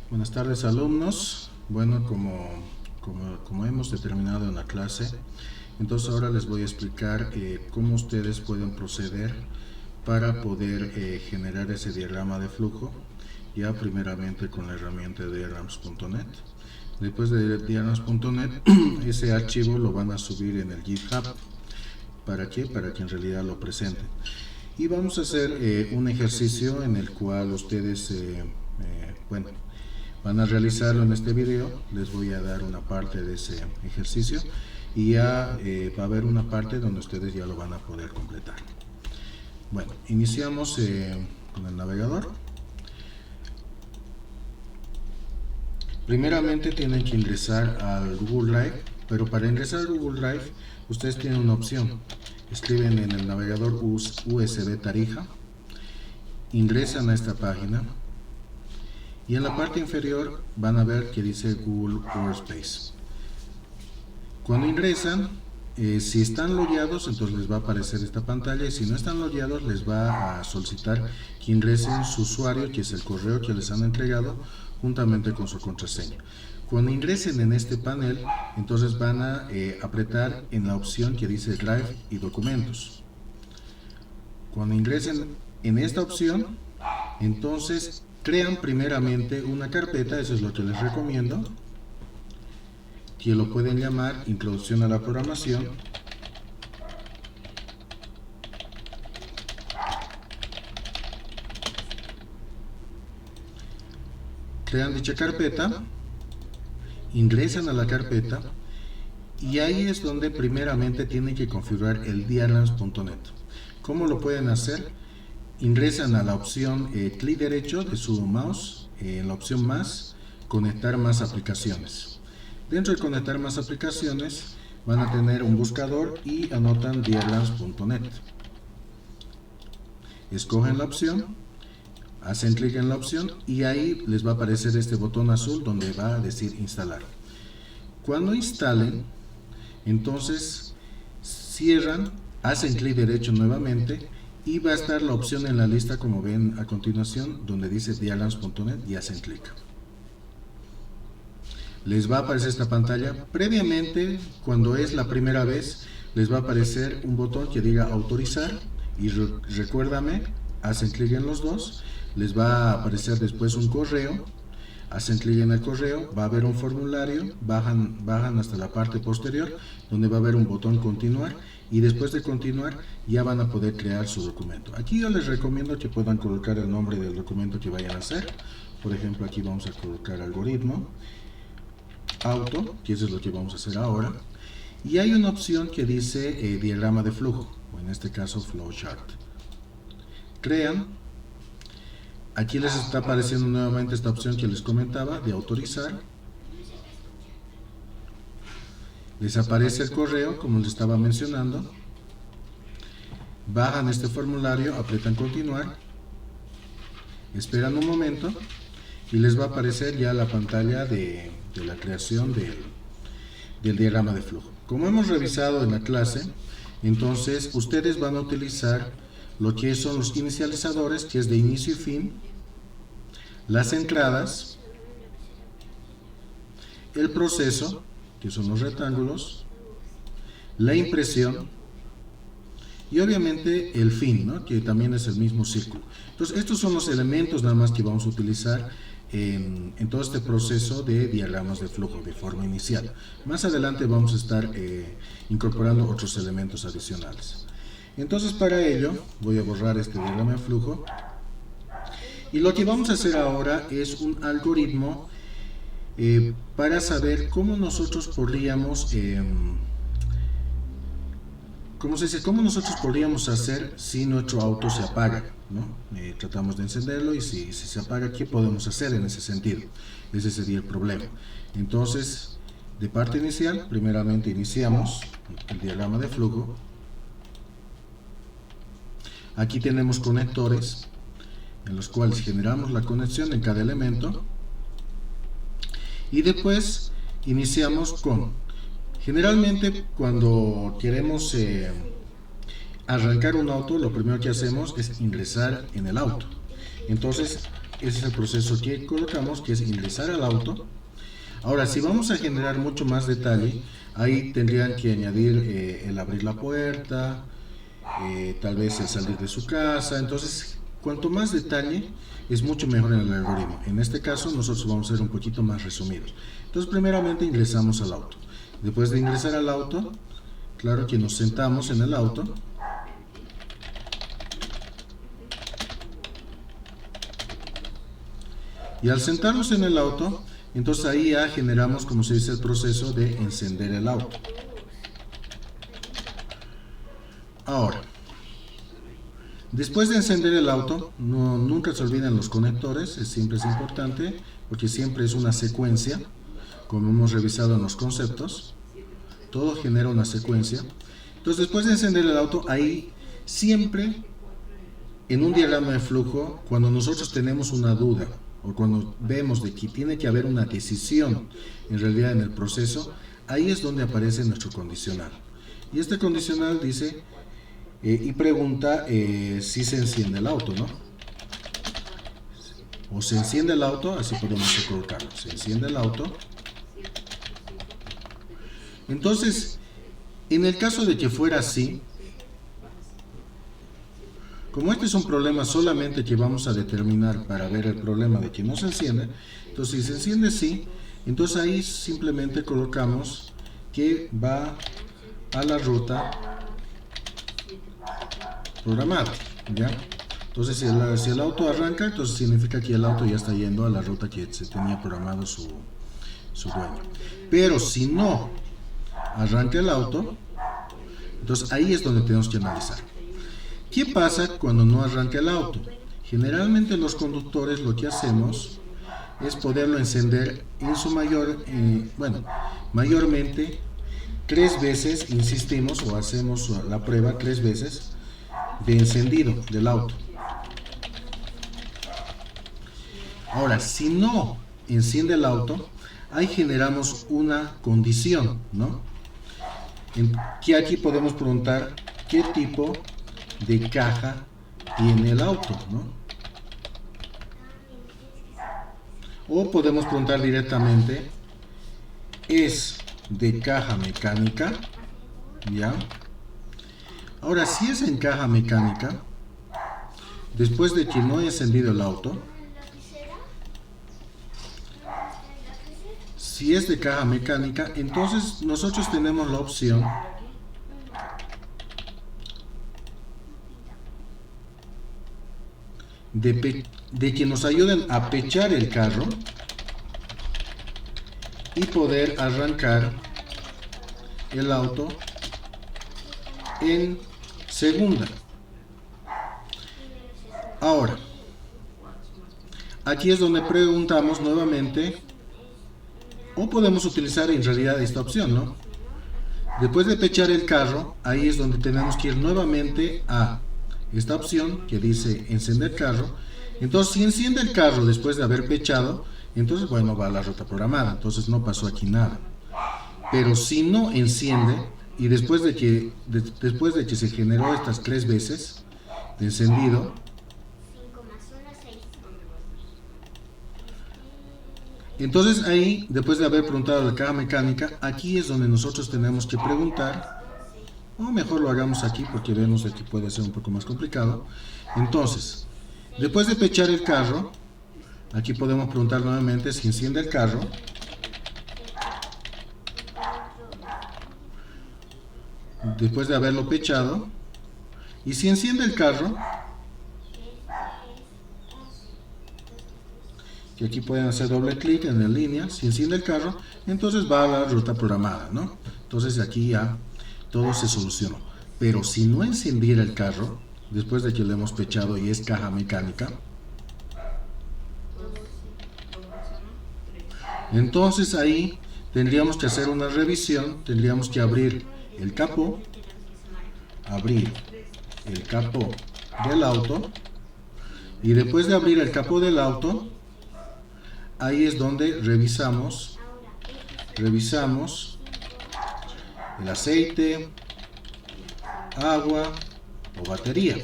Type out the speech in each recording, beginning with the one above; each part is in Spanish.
Buenas tardes, alumnos. Bueno, como hemos determinado en la clase, entonces ahora les voy a explicar cómo ustedes pueden proceder para poder generar ese diagrama de flujo, ya primeramente con la herramienta de diagrams.net. Después de diagrams.net, ese archivo lo van a subir en el GitHub. ¿Para qué? Para que en realidad lo presenten. Y vamos a hacer un ejercicio en el cual ustedes, van a realizarlo en este video. Les voy a dar una parte de ese ejercicio y ya va a haber una parte donde ustedes ya lo van a poder completar. Bueno, iniciamos con el navegador. Primeramente tienen que ingresar al Google Drive, pero para ingresar al Google Drive ustedes tienen una opción. Escriben en el navegador USB Tarija, ingresan a esta página y en la parte inferior van a ver que dice Google Workspace. Cuando ingresan, si están logueados, entonces les va a aparecer esta pantalla, y si no están logueados, les va a solicitar que ingresen su usuario, que es el correo que les han entregado, juntamente con su contraseña. Cuando ingresen en este panel, entonces van a apretar en la opción que dice Drive y Documentos. Cuando ingresen en esta opción, entonces crean primeramente una carpeta, eso es lo que les recomiendo, que lo pueden llamar Introducción a la Programación. Crean dicha carpeta, ingresan a la carpeta y ahí es donde primeramente tienen que configurar el diagrams.net. ¿Cómo lo pueden hacer? Ingresan a la opción clic derecho de su mouse, en la opción más, conectar más aplicaciones. Dentro de conectar más aplicaciones van a tener un buscador y anotan diagrams.net. Escogen la opción, hacen clic en la opción y ahí les va a aparecer este botón azul donde va a decir instalar. Cuando instalen, entonces cierran, hacen clic derecho nuevamente y va a estar la opción en la lista, como ven a continuación, donde dice diagrams.net, y hacen clic. Les va a aparecer esta pantalla. Previamente, cuando es la primera vez, les va a aparecer un botón que diga autorizar y recuérdame, hacen clic en los dos. Les va a aparecer después un correo, hacen clic en el correo, va a haber un formulario, bajan hasta la parte posterior donde va a haber un botón continuar y después de continuar ya van a poder crear su documento. Aquí yo les recomiendo que puedan colocar el nombre del documento que vayan a hacer. Por ejemplo, aquí vamos a colocar algoritmo, auto, que eso es lo que vamos a hacer ahora, y hay una opción que dice diagrama de flujo, o en este caso flowchart. Crean. Aquí les está apareciendo nuevamente esta opción que les comentaba de autorizar. Les aparece el correo, como les estaba mencionando. Bajan este formulario, aprietan continuar, esperan un momento y les va a aparecer ya la pantalla de la creación del diagrama de flujo. Como hemos revisado en la clase, entonces ustedes van a utilizar lo que son los inicializadores, que es de inicio y fin, las entradas, el proceso, que son los rectángulos, la impresión y obviamente el fin, ¿no? Que también es el mismo círculo. Entonces estos son los elementos nada más que vamos a utilizar en todo este proceso de diagramas de flujo de forma inicial. Más adelante vamos a estar incorporando otros elementos adicionales. Entonces para ello voy a borrar este diagrama de flujo y lo que vamos a hacer ahora es un algoritmo para saber cómo nosotros podríamos ¿cómo nosotros podríamos hacer si nuestro auto se apaga, ¿no? Tratamos de encenderlo y si se apaga, ¿qué podemos hacer en ese sentido? Ese sería el problema. Entonces, de parte inicial, primeramente iniciamos el diagrama de flujo. Aquí tenemos conectores en los cuales generamos la conexión en cada elemento y después iniciamos con, generalmente cuando queremos arrancar un auto, lo primero que hacemos es ingresar en el auto. Entonces ese es el proceso que colocamos, que es ingresar al auto. Ahora, si vamos a generar mucho más detalle, ahí tendrían que añadir el abrir la puerta, tal vez el salir de su casa. Entonces, cuanto más detalle, es mucho mejor en el algoritmo. En este caso, nosotros vamos a ser un poquito más resumidos. Entonces, primeramente ingresamos al auto. Después de ingresar al auto, claro que nos sentamos en el auto. Y al sentarnos en el auto, entonces ahí ya generamos, como se dice, el proceso de encender el auto. Ahora, después de encender el auto, nunca se olviden los conectores, siempre es importante, porque siempre es una secuencia, como hemos revisado en los conceptos, todo genera una secuencia. Entonces, después de encender el auto, ahí siempre, en un diagrama de flujo, cuando nosotros tenemos una duda, o cuando vemos de que tiene que haber una decisión en realidad en el proceso, ahí es donde aparece nuestro condicional. Y este condicional dice y pregunta si se enciende el auto, ¿no? O se enciende el auto, así podemos colocarlo. Se enciende el auto. Entonces, en el caso de que fuera así, como este es un problema solamente que vamos a determinar para ver el problema de que no se enciende, entonces si se enciende sí, entonces ahí simplemente colocamos que va a la ruta programada, ¿ya? Entonces si el auto arranca, entonces significa que el auto ya está yendo a la ruta que se tenía programado su dueño. Pero si no arranca el auto, entonces ahí es donde tenemos que analizar. ¿Qué pasa cuando no arranca el auto? Generalmente los conductores lo que hacemos es poderlo encender en su mayormente 3 veces, insistimos o hacemos la prueba 3 veces de encendido del auto. Ahora, si no enciende el auto, ahí generamos una condición, ¿no? Que aquí podemos preguntar qué tipo de caja tiene el auto, ¿no? O podemos preguntar directamente, ¿es de caja mecánica? ¿Ya? Ahora, si es en caja mecánica, después de que no he encendido el auto, si es de caja mecánica, entonces nosotros tenemos la opción de que nos ayuden a pechar el carro y poder arrancar el auto en segunda. Ahora, aquí es donde preguntamos nuevamente, o podemos utilizar en realidad esta opción, ¿no? Después de pechar el carro, ahí es donde tenemos que ir nuevamente a esta opción que dice encender carro. Entonces, si enciende el carro después de haber pechado, entonces, bueno, va a la ruta programada, entonces no pasó aquí nada. Pero si no enciende, y después de que se generó estas 3 veces de encendido, entonces ahí, después de haber preguntado la caja mecánica, aquí es donde nosotros tenemos que preguntar, o mejor lo hagamos aquí porque vemos que puede ser un poco más complicado. Entonces, después de pechar el carro, aquí podemos preguntar nuevamente si enciende el carro. Después de haberlo pechado, y si enciende el carro, que aquí pueden hacer doble clic en la línea, si enciende el carro, entonces va a la ruta programada, ¿no? Entonces aquí ya todo se solucionó. Pero si no encendiera el carro, después de que lo hemos pechado y es caja mecánica, entonces ahí tendríamos que hacer una revisión, tendríamos que abrir el capó del auto, y después de abrir el capó del auto, ahí es donde revisamos el aceite, agua o batería.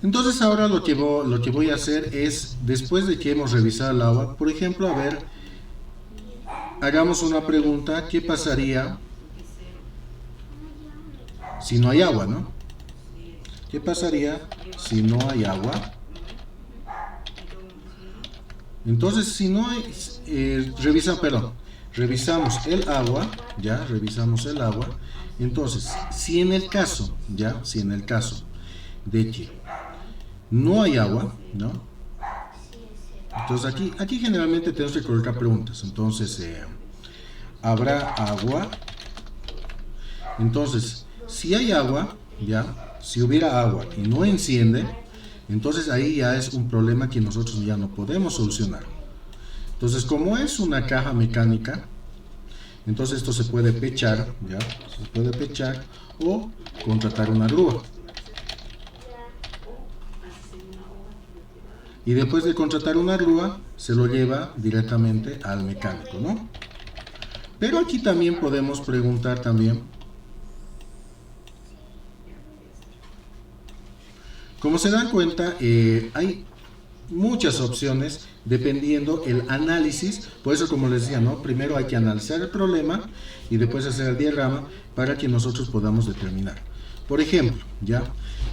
Entonces ahora lo que voy a hacer es, después de que hemos revisado el agua, por ejemplo, a ver, hagamos una pregunta: ¿qué pasaría si no hay agua, no? ¿Qué pasaría si no hay agua? Entonces, si no hay, revisamos el agua, ya, revisamos el agua. Entonces, si en el caso, ya, si en el caso de que no hay agua, ¿no? Entonces aquí generalmente tenemos que colocar preguntas. Entonces, ¿habrá agua? Entonces, si hay agua, ya, si hubiera agua y no enciende, entonces ahí ya es un problema que nosotros ya no podemos solucionar. Entonces, como es una caja mecánica, entonces esto se puede pechar, ya, se puede pechar o contratar una grúa. Y después de contratar una grúa, se lo lleva directamente al mecánico, ¿no? Pero aquí también podemos preguntar también, como se dan cuenta, hay muchas opciones dependiendo el análisis. Por eso, como les decía, ¿no? Primero hay que analizar el problema y después hacer el diagrama para que nosotros podamos determinar. Por ejemplo, ya,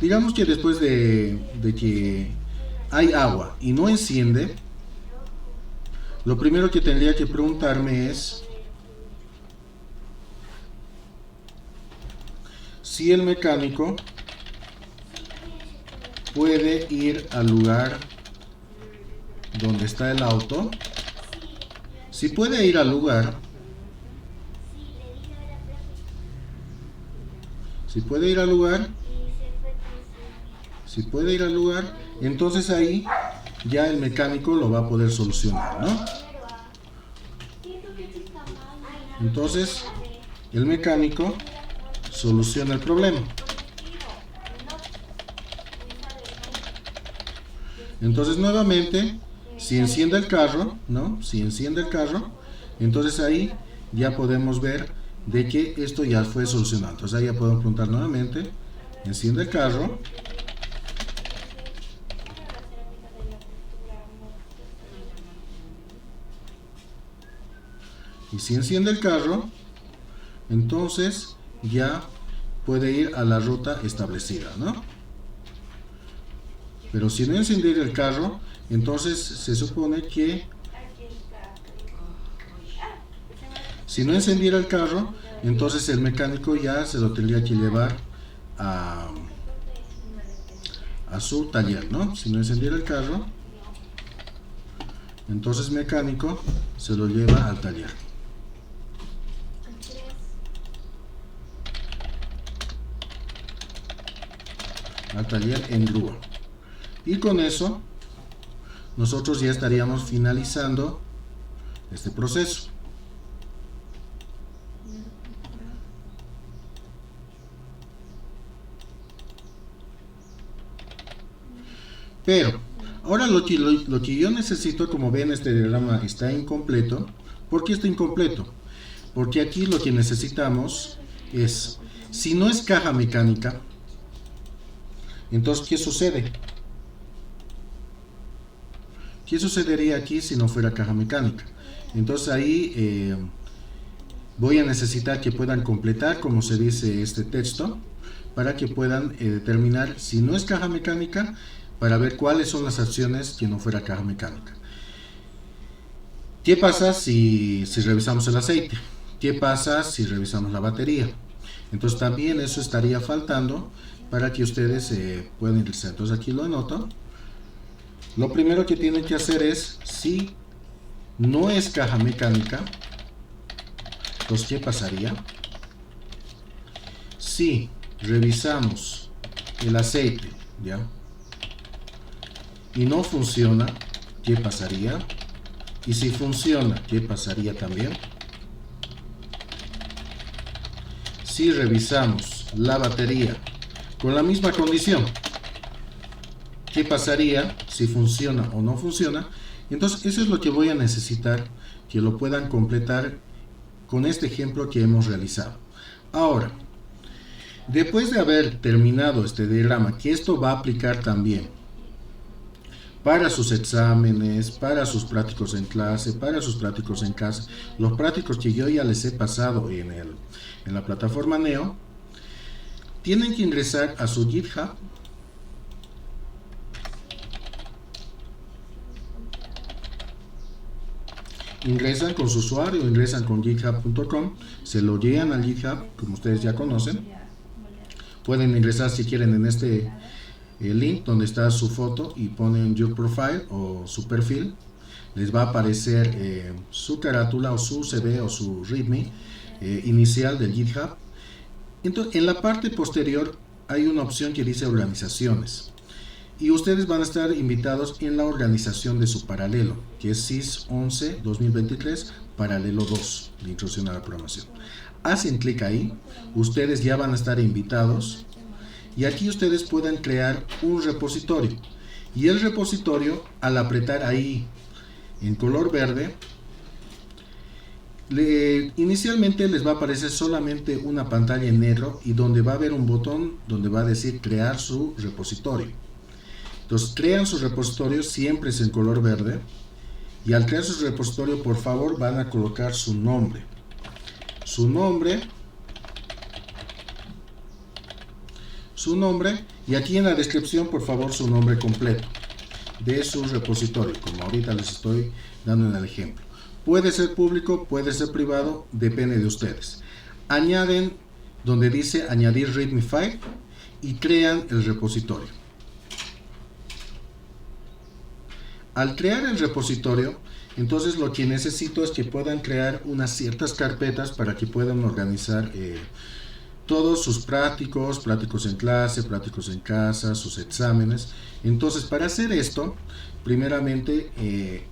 digamos que después de que hay agua y no enciende, lo primero que tendría que preguntarme es si el mecánico puede ir al lugar donde está el auto. Si puede ir al lugar, si puede ir al lugar, entonces ahí ya el mecánico lo va a poder solucionar, ¿no? Entonces el mecánico soluciona el problema. Entonces nuevamente, si enciende el carro, ¿no? Si enciende el carro, entonces ahí ya podemos ver de que esto ya fue solucionado. Entonces ahí ya podemos preguntar nuevamente: enciende el carro. Y si enciende el carro, entonces ya puede ir a la ruta establecida, ¿no? Pero si no encendiera el carro, entonces se supone que si no encendiera el carro, entonces el mecánico ya se lo tendría que llevar a su taller, ¿no? Si no encendiera el carro, entonces el mecánico se lo lleva al taller. Al taller en grúa. Y con eso nosotros ya estaríamos finalizando este proceso. Pero ahora lo que yo necesito, como ven, este diagrama está incompleto. ¿Por qué está incompleto? Porque aquí lo que necesitamos es, si no es caja mecánica, entonces ¿qué sucede? ¿Qué sucedería aquí si no fuera caja mecánica? Entonces ahí voy a necesitar que puedan completar, como se dice, este texto, para que puedan determinar si no es caja mecánica, para ver cuáles son las acciones que no fuera caja mecánica. ¿Qué pasa si revisamos el aceite? ¿Qué pasa si revisamos la batería? Entonces también eso estaría faltando para que ustedes puedan ingresar. Entonces aquí lo anoto. Lo primero que tienen que hacer es, si no es caja mecánica, entonces ¿qué pasaría? Si revisamos el aceite, ¿ya? Y no funciona, ¿qué pasaría? Y si funciona, ¿qué pasaría también? Si revisamos la batería con la misma condición, ¿qué pasaría si funciona o no funciona? Entonces eso es lo que voy a necesitar que lo puedan completar con este ejemplo que hemos realizado. Ahora, Después de haber terminado este diagrama, que esto va a aplicar también para sus exámenes, para sus prácticos en clase, para sus prácticos en casa, los prácticos que yo ya les he pasado en la plataforma Neo, tienen que ingresar a su GitHub. Ingresan con su usuario, ingresan con github.com, se lo llevan al GitHub, como ustedes ya conocen. Pueden ingresar si quieren en este link donde está su foto y ponen your profile o su perfil. Les va a aparecer su carátula o su CV o su README inicial del GitHub. Entonces, en la parte posterior hay una opción que dice organizaciones. Y ustedes van a estar invitados en la organización de su paralelo, que es SIS 11 2023 paralelo 2 de introducción a la programación. Hacen clic ahí, ustedes ya van a estar invitados y aquí ustedes pueden crear un repositorio. Y el repositorio, al apretar ahí en color verde, inicialmente les va a aparecer solamente una pantalla en negro y donde va a haber un botón donde va a decir crear su repositorio. Entonces crean su repositorio, siempre es en color verde, y al crear su repositorio, por favor, van a colocar su nombre, y aquí en la descripción, por favor, su nombre completo de su repositorio, como ahorita les estoy dando en el ejemplo. Puede ser público, puede ser privado, depende de ustedes. Añaden donde dice añadir readme file y crean el repositorio. Al crear el repositorio, entonces lo que necesito es que puedan crear unas ciertas carpetas para que puedan organizar todos sus prácticos en clase, prácticos en casa, sus exámenes. Entonces, para hacer esto, primeramente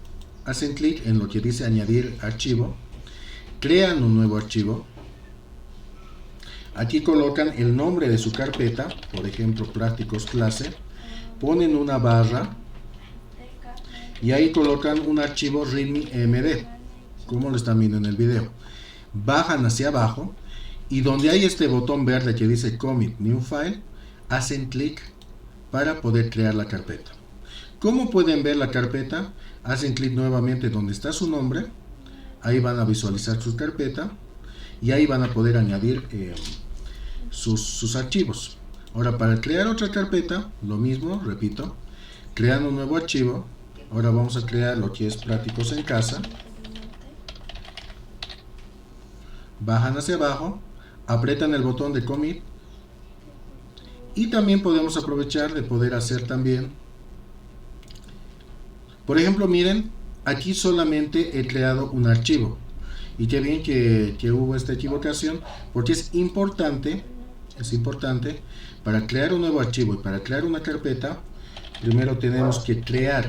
hacen clic en lo que dice añadir archivo, crean un nuevo archivo, aquí colocan el nombre de su carpeta, por ejemplo, prácticos clase, ponen una barra, y ahí colocan un archivo readme.md, como lo están viendo en el video. Bajan hacia abajo y donde hay este botón verde que dice Commit New File, hacen clic para poder crear la carpeta. ¿Cómo pueden ver la carpeta? Hacen clic nuevamente donde está su nombre, ahí van a visualizar su carpeta y ahí van a poder añadir sus archivos. Ahora, para crear otra carpeta, lo mismo, repito, crean un nuevo archivo. Ahora vamos a crear lo que es prácticos en casa. Bajan hacia abajo, aprietan el botón de commit y también podemos aprovechar de poder hacer también, por ejemplo, miren, aquí solamente he creado un archivo y qué bien que hubo esta equivocación, porque es importante para crear un nuevo archivo y para crear una carpeta, primero tenemos que crear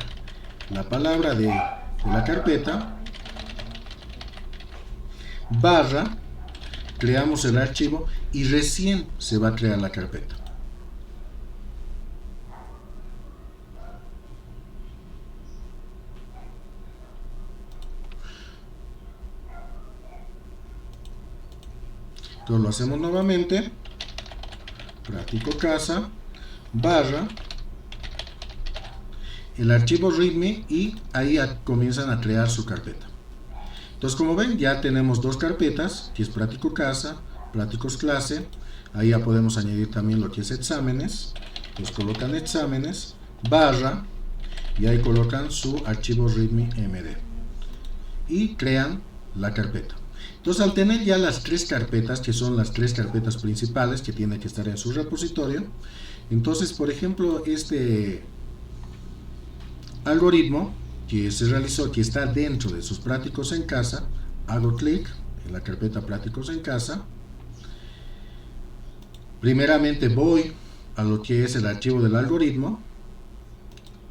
la palabra de la carpeta, barra, creamos el archivo y recién se va a crear la carpeta. Entonces lo hacemos nuevamente, práctico casa, barra, el archivo readme y ahí comienzan a crear su carpeta. Entonces, como ven, ya tenemos dos carpetas, que es práctico casa, prácticos clase. Ahí ya podemos añadir también lo que es exámenes. Entonces colocan exámenes, barra, y ahí colocan su archivo readme.md y crean la carpeta. Entonces, al tener ya las tres carpetas, que son las tres carpetas principales que tienen que estar en su repositorio, entonces, por ejemplo, este algoritmo que se realizó, que está dentro de sus prácticos en casa, hago clic en la carpeta prácticos en casa. Primeramente voy a lo que es el archivo del algoritmo,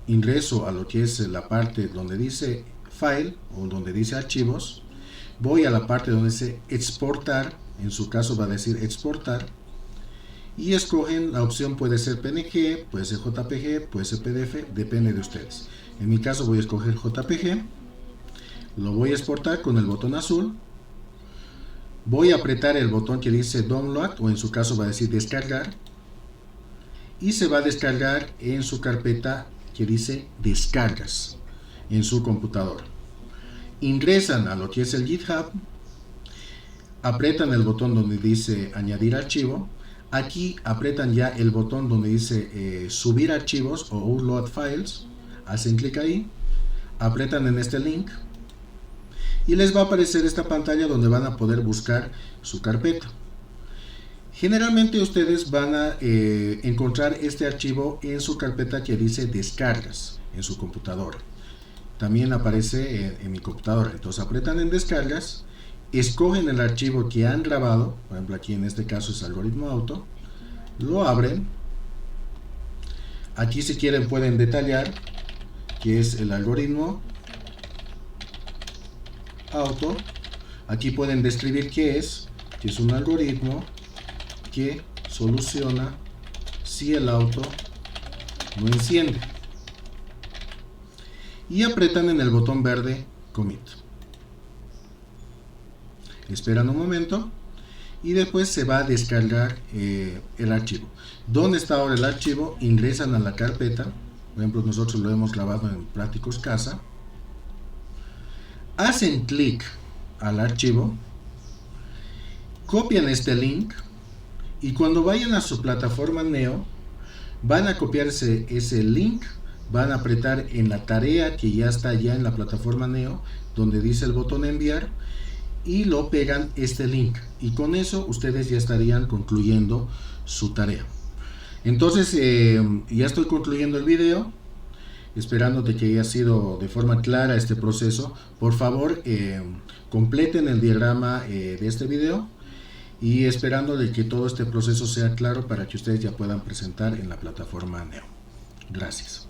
ingreso a lo que es la parte donde dice file o donde dice archivos, voy a la parte donde dice exportar, en su caso va a decir exportar, y escogen la opción, puede ser PNG, puede ser JPG, puede ser PDF, depende de ustedes. En mi caso voy a escoger JPG, lo voy a exportar con el botón azul, voy a apretar el botón que dice Download, o en su caso va a decir descargar, y se va a descargar en su carpeta que dice descargas en su computadora. Ingresan a lo que es el GitHub, apretan el botón donde dice añadir archivo, aquí apretan ya el botón donde dice subir archivos o upload files, hacen clic ahí, apretan en este link y les va a aparecer esta pantalla donde van a poder buscar su carpeta. Generalmente ustedes van a encontrar este archivo en su carpeta que dice descargas en su computadora. También aparece en mi computadora. Entonces apretan en descargas, escogen el archivo que han grabado, por ejemplo aquí en este caso es algoritmo auto, lo abren. Aquí si quieren pueden detallar que es el algoritmo auto. Aquí pueden describir qué es, que es un algoritmo que soluciona si el auto no enciende, y apretan en el botón verde commit. Esperan un momento y después se va a descargar el archivo. ¿Dónde está ahora el archivo? Ingresan a la carpeta, por ejemplo nosotros lo hemos grabado en Prácticos Casa, hacen clic al archivo, copian este link y cuando vayan a su plataforma Neo van a copiarse ese link, van a apretar en la tarea que ya está ya en la plataforma Neo donde dice el botón enviar y lo pegan este link, y con eso ustedes ya estarían concluyendo su tarea. Entonces ya estoy concluyendo el video, esperando de que haya sido de forma clara este proceso. Por favor completen el diagrama de este video y esperando de que todo este proceso sea claro para que ustedes ya puedan presentar en la plataforma Neo. Gracias.